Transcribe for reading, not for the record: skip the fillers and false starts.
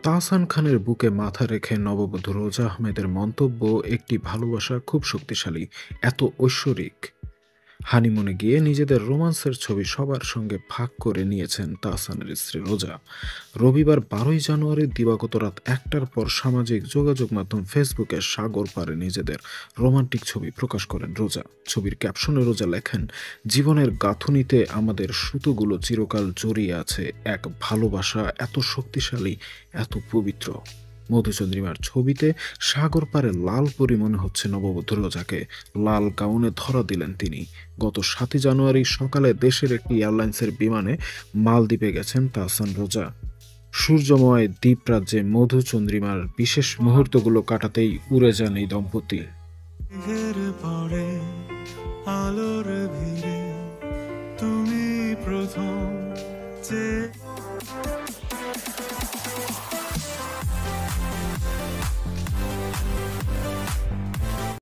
তাহসান খানের বুকে মাথা রেখে নববধূ রোজা আহমেদের মন্তব্য, একটি ভালোবাসা খুব শক্তিশালী, এত ঐশ্বরিক। হানিমুনে গিয়ে নিজেদের রোমান্সের ছবি সবার সঙ্গে ভাগ করে নিয়েছেন তাহসানের স্ত্রী রোজা। রবিবার 12ই জানুয়ারি দিবাগত রাত 1টার পর সামাজিক যোগাযোগ মাধ্যম ফেসবুকে সাগর পারে নিজেদের রোমান্টিক ছবি প্রকাশ করেন রোজা। ছবির ক্যাপশনে রোজা লেখেন, জীবনের গাঁথুনিতে আমাদের সুতোগুলো চিরকাল জড়িয়ে আছে, এক ভালোবাসা এত শক্তিশালী, এত পবিত্র। মধুচন্দ্রিমার ছবিতে সাগর পারে লাল পরি মনে হচ্ছে নববধূ রোজাকে। লাল গাউনে ধরা দিলেন তিনি। গত 7ই জানুয়ারি সকালে দেশের একটি এয়ারলাইন্সের বিমানে মালদ্বীপে গেছেন তাহসান রোজা। সূর্যময় দ্বীপরাজ্যে মধুচন্দ্রিমার বিশেষ মুহূর্তগুলো কাটাতেই উড়ে যান এই দম্পতি। মেঘের পরে আলোর ভিড়ে তুমি প্রথম যে